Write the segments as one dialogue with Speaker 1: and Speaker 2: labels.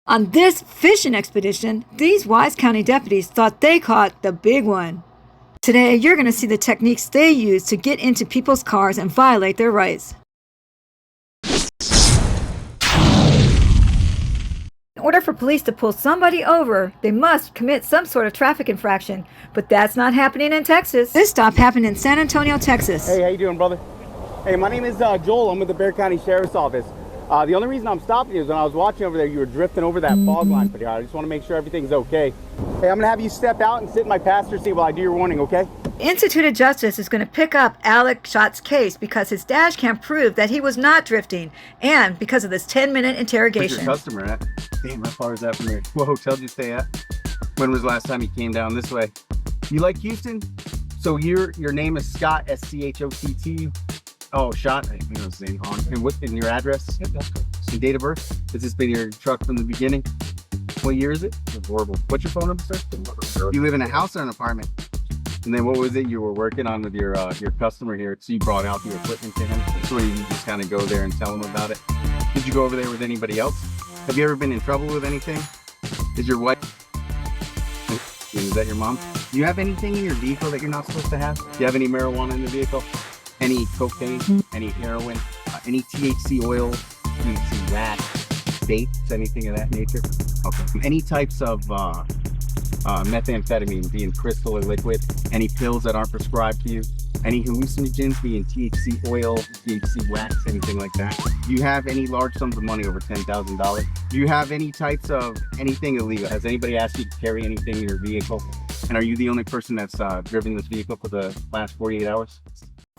Speaker 1: On this fishing expedition, these Wise County deputies thought they caught the big one. Today, you're going to see the techniques they use to get into people's cars and violate their rights. In order for police to pull somebody over, they must commit some sort of traffic infraction, but that's not happening in Texas. This stop happened in San Antonio, Texas.
Speaker 2: Hey, how you doing, brother? Hey, my name is Joel. I'm with the Bexar County Sheriff's Office. The only reason I'm stopping you is when I was watching over there, you were drifting over that fog line pretty hard. I just want to make sure everything's okay. Hey, I'm going to have you step out and sit in my passenger seat while I do your warning, okay?
Speaker 1: Institute of Justice is going to pick up Alex Schott's case because his dash cam proved that he was not drifting, and because of this 10-minute interrogation.
Speaker 3: Where's your customer at? Damn, how far is that from here? What hotel did you stay at? When was the last time you came down this way? You like Houston? So your name is Scott, S-C-H-O-T-T. Oh, Schott. I think I was saying on. And what in your address? Yep, that's correct. And date of birth? Has this been your truck from the beginning? What year is it? It's horrible. What's your phone number, sir? You live in a house or an apartment? And then what was it you were working on with your customer here? So you brought out the equipment to him. So you just kind of go there and tell him about it. Did you go over there with anybody else? Have you ever been in trouble with anything? Is your wife? Is that your mom? Do you have anything in your vehicle that you're not supposed to have? Do you have any marijuana in the vehicle? Any cocaine? Any heroin? Any THC oil? THC wax? Vapes? Anything of that nature? Okay. Any types of methamphetamine, being crystal or liquid? Any pills that aren't prescribed to you? Any hallucinogens, being THC oil, THC wax, anything like that? Do you have any large sums of money over $10,000? Do you have any types of anything illegal? Has anybody asked you to carry anything in your vehicle? And are you the only person that's driven this vehicle for the last 48 hours?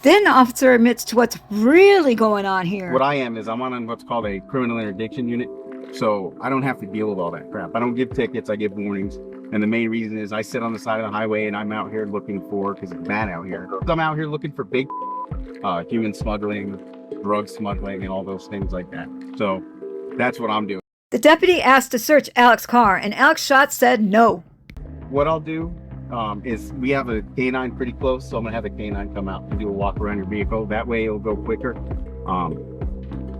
Speaker 1: Then the officer admits to what's really going on here.
Speaker 3: What I am is I'm on what's called a criminal interdiction unit. So I don't have to deal with all that crap. I don't give tickets, I give warnings. And the main reason is I sit on the side of the highway and I'm out here looking for, because it's bad out here. I'm out here looking for big human smuggling, drug smuggling, and all those things like that. So that's what I'm doing.
Speaker 1: The deputy asked to search Alex's car, and Alex Schott said no.
Speaker 3: What I'll do is we have a canine pretty close, so I'm gonna have a canine come out and do a walk around your vehicle. That way it'll go quicker.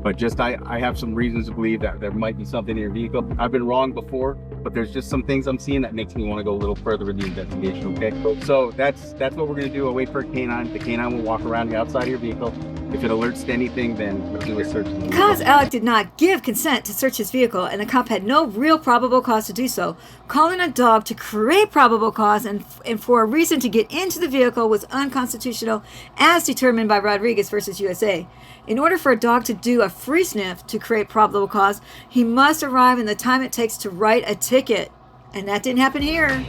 Speaker 3: But just I have some reasons to believe that there might be something in your vehicle. I've been wrong before, but there's just some things I'm seeing that makes me want to go a little further with the investigation, okay? So that's what we're gonna do. I'll wait for a canine. The canine will walk around the outside of your vehicle. If it alerts to anything, then we'll do a search.
Speaker 1: Because Alec did not give consent to search his vehicle and the cop had no real probable cause to do so, calling a dog to create probable cause and for a reason to get into the vehicle was unconstitutional as determined by Rodriguez versus USA. In order for a dog to do a free sniff to create probable cause, he must arrive in the time it takes to write a ticket. And that didn't happen here.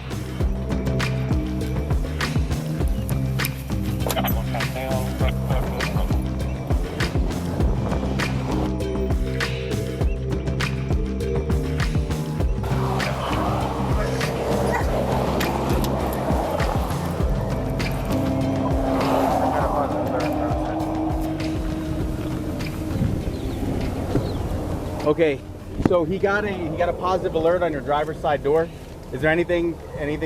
Speaker 2: Okay, so he got a positive alert on your driver's side door. Is there anything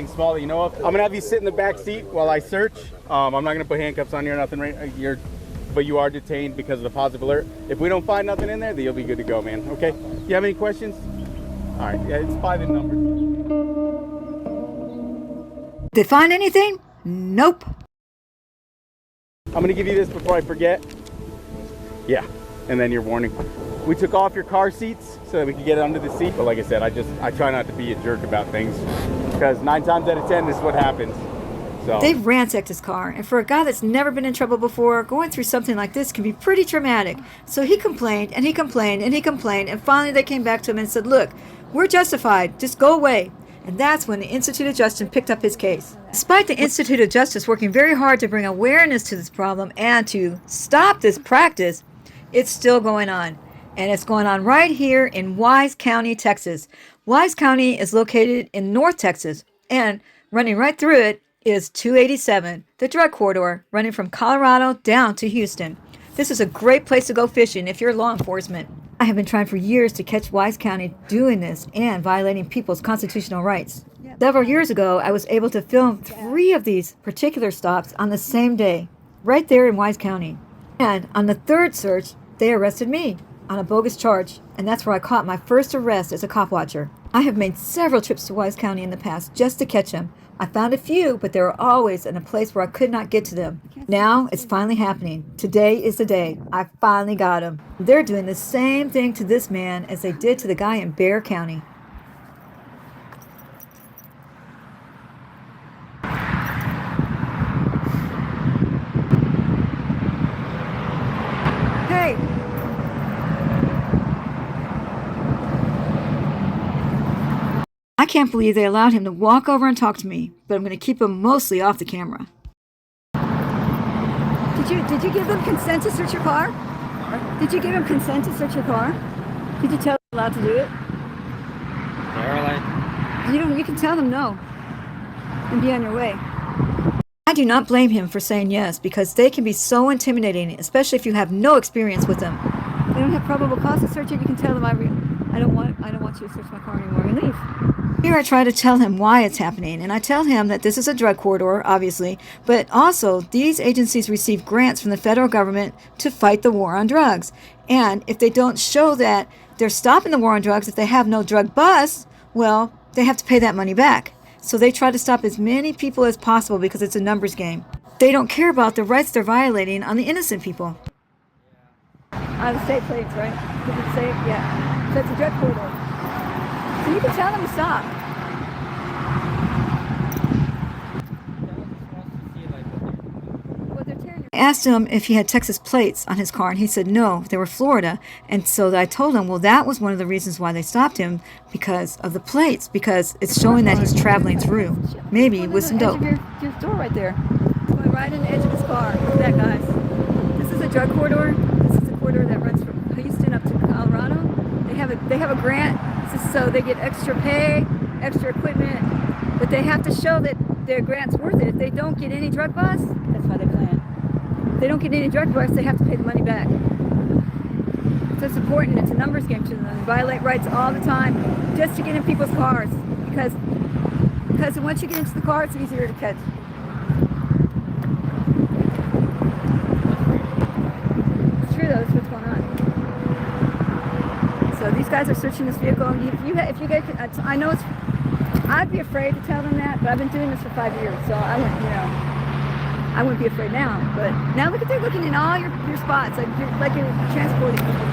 Speaker 2: small that you know of? I'm gonna have you sit in the back seat while I search. I'm not gonna put handcuffs on you or nothing, right? But you are detained because of the positive alert. If we don't find nothing in there, then you'll be good to go, man. Okay? Do you have any questions? All right, yeah, it's 5 in number.
Speaker 1: Did they find anything? Nope.
Speaker 2: I'm gonna give you this before I forget. Yeah, and then your warning. We took off your car seats so that we could get under the seat. But like I said, I try not to be a jerk about things because 9 times out of 10, this is what happens. So
Speaker 1: They've ransacked his car, and for a guy that's never been in trouble before, going through something like this can be pretty traumatic. So he complained, and he complained, and he complained, and finally they came back to him and said, look, we're justified, just go away. And that's when the Institute of Justice picked up his case. Despite the Institute of Justice working very hard to bring awareness to this problem and to stop this practice, it's still going on. And it's going on right here in Wise County, Texas. Wise County is located in North Texas, and running right through it is 287, the drug corridor running from Colorado down to Houston. This is a great place to go fishing if you're law enforcement. I have been trying for years to catch Wise County doing this and violating people's constitutional rights. Several years ago, I was able to film 3 of these particular stops on the same day, right there in Wise County. And on the 3rd search, they arrested me. on a bogus charge, and that's where I caught my first arrest as a cop watcher. I have made several trips to Wise County in the past just to catch him. I found a few, but they were always in a place where I could not get to them. Now it's finally happening. Today is the day. I finally got him. They're doing the same thing to this man as they did to the guy in Bexar County. Hey! I can't believe they allowed him to walk over and talk to me, but I'm going to keep him mostly off the camera. Did you give them consent to search your car?
Speaker 4: Sorry?
Speaker 1: Did you give them consent to search your car? Did you tell them they're allowed to do it?
Speaker 4: They're like,
Speaker 1: You can tell them no and be on your way. I do not blame him for saying yes, because they can be so intimidating, especially if you have no experience with them. They don't have probable cause to search it. You can tell them I don't want you to search my car anymore and leave. Here I try to tell him why it's happening, and I tell him that this is a drug corridor, obviously, but also these agencies receive grants from the federal government to fight the war on drugs. And if they don't show that they're stopping the war on drugs, if they have no drug busts, well, they have to pay that money back. So they try to stop as many people as possible because it's a numbers game. They don't care about the rights they're violating on the innocent people. The state plates, right? Did it say it? Yeah. So it's a drug corridor. So you can tell them to stop. I asked him if he had Texas plates on his car, and he said no, they were Florida. And so I told him, well, that was one of the reasons why they stopped him, because of the plates, because it's showing that he's traveling through, maybe with some dope. Your door right there. It's going right in the edge of his car. Look at that, guys. This is a drug corridor. This is a corridor that runs from Houston up to Colorado. They have a grant, so they get extra pay, extra equipment, but they have to show that their grant's worth it. If they don't get any drug busts, that's why they plan. If they don't get any drug busts, they have to pay the money back. So it's important. It's a numbers game to them. They violate rights all the time just to get in people's cars, because once you get into the car, it's easier to catch. It's true though. That's what's going on. So these guys are searching this vehicle. If you guys, I know I'd be afraid to tell them that, but I've been doing this for 5 years, so I wouldn't be afraid now. But now look at, they're looking in all your spots, like you're transporting people.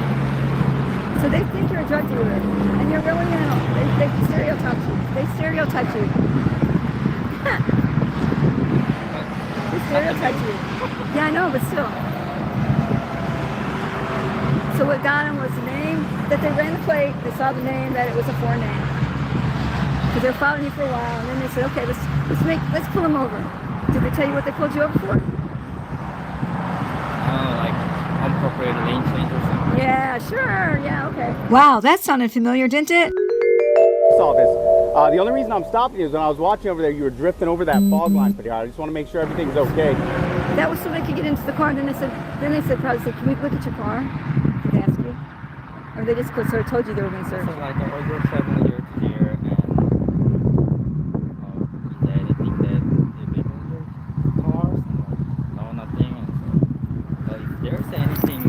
Speaker 1: So they think you're a drug dealer, and you're really, they stereotype you. They stereotype you. They stereotype you. Yeah, I know, but still. So what got them was the name, that they ran the plate, they saw the name, that it was a foreign name. Because they were following you for a while, and then they said, okay, let's pull them over. Did they tell you what they pulled you over for?
Speaker 4: like unappropriated lane change or something.
Speaker 1: Yeah, sure, yeah, okay. Wow, that sounded familiar, didn't it?
Speaker 2: Saw this. The only reason I'm stopping you is when I was watching over there, you were drifting over that fog line pretty hard. I just want to make sure everything's okay.
Speaker 1: That was so they could get into the car, and then they said, can we look at your car? Did they ask you? Or they just sort of told you they were going to search?
Speaker 4: So like, you're traveling here to here, and they think that they've been in your cars, and no, nothing. And so, if there's anything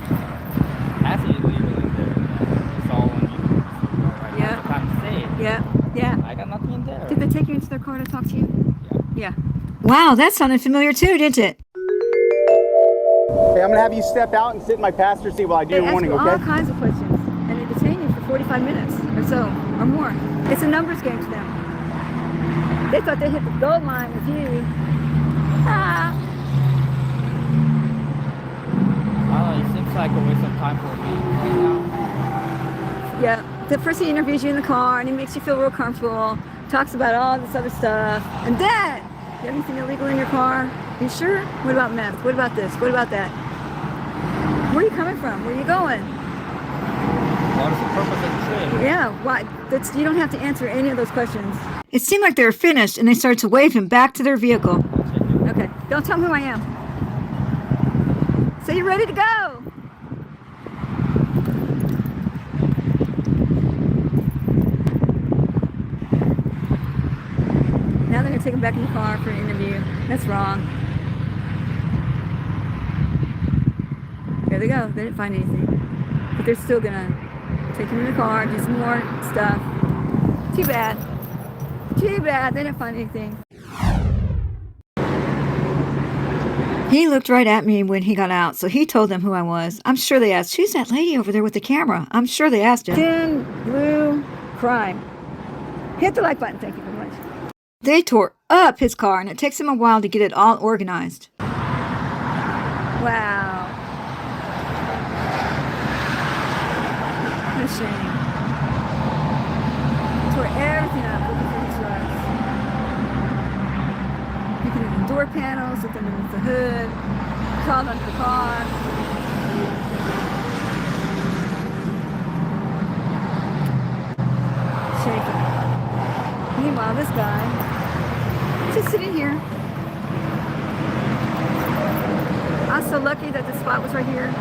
Speaker 4: as illegal in there, it's all on you. So, right,
Speaker 1: Yeah.
Speaker 4: I can't say it.
Speaker 1: Yeah.
Speaker 4: I got nothing in there.
Speaker 1: Did they take you into their car to talk to you?
Speaker 4: Yeah.
Speaker 1: Wow, that sounded familiar too, didn't it?
Speaker 2: Hey, I'm gonna have you step out and sit in my passenger seat while I do your warning,
Speaker 1: They ask you
Speaker 2: okay?
Speaker 1: all kinds of questions, and they detain you for 45 minutes or so, or more. It's a numbers game to them. They thought they hit the gold line with you. Ah.
Speaker 4: It seems like a waste of time for me right now.
Speaker 1: Yeah, the first he interviews you in the car, and he makes you feel real comfortable, talks about all this other stuff, and then, you have anything illegal in your car? You sure? What about meth? What about this? What about that? Where are you coming from? Where are you going?
Speaker 4: What is the purpose of the trip?
Speaker 1: Yeah, why? You don't have to answer any of those questions. It seemed like they were finished, and they started to wave him back to their vehicle. Okay, don't tell them who I am. So you ready to go? Now they're going to take him back in the car for an interview. That's wrong. There they go. They didn't find anything. But they're still gonna take him in the car, do some more stuff. Too bad. Too bad. They didn't find anything. He looked right at me when he got out, so he told them who I was. I'm sure they asked, who's that lady over there with the camera? I'm sure they asked him. Thin, blue, crime. Hit the like button. Thank you very much. They tore up his car, and it takes him a while to get it all organized. Wow. What a shame. Tore everything up looking for his drugs. Looking at the door panels, looking underneath the hood, crawled under the car. Shaking. Meanwhile, this guy is just sitting here. I'm so lucky that the spot was right here.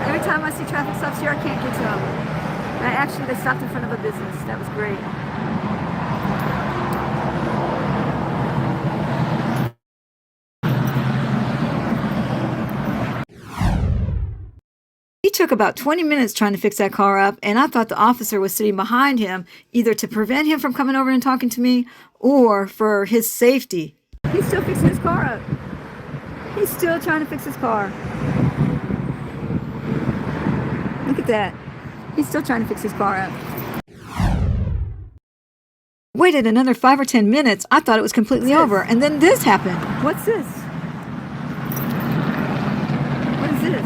Speaker 1: Every time I see traffic stops here, I can't get to them. They stopped in front of a business. That was great. He took about 20 minutes trying to fix that car up, and I thought the officer was sitting behind him, either to prevent him from coming over and talking to me, or for his safety. He's still fixing his car up. He's still trying to fix his car. Look at that. He's still trying to fix his car up. Waited another 5 or 10 minutes. I thought it was completely over, and then this happened. What's this? What is this?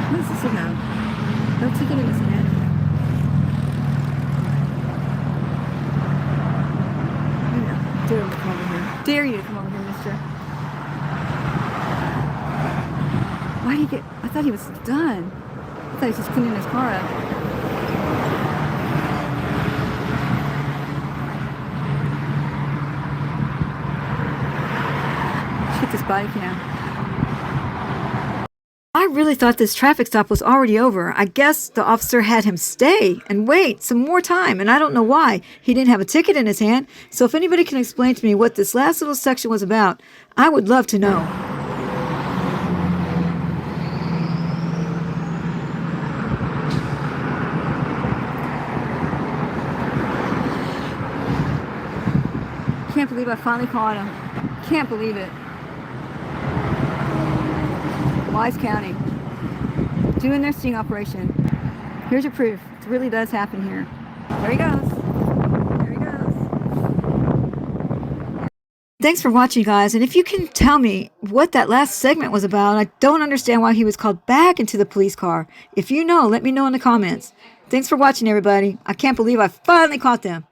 Speaker 1: What is this about? No ticket in his hand. Dare you to come over here. Dare you to come over here, mister. Why did he get... I thought he was done. I thought he was just cleaning his car up. Check this body cam. I really thought this traffic stop was already over. I guess the officer had him stay and wait some more time, and I don't know why. He didn't have a ticket in his hand, so if anybody can explain to me what this last little section was about, I would love to know. Can't believe I finally caught him. Can't believe it. Wise County, doing their sting operation. Here's your proof. It really does happen here. There he goes. There he goes. Thanks for watching, guys. And if you can tell me what that last segment was about, I don't understand why he was called back into the police car. If you know, let me know in the comments. Thanks for watching, everybody. I can't believe I finally caught them.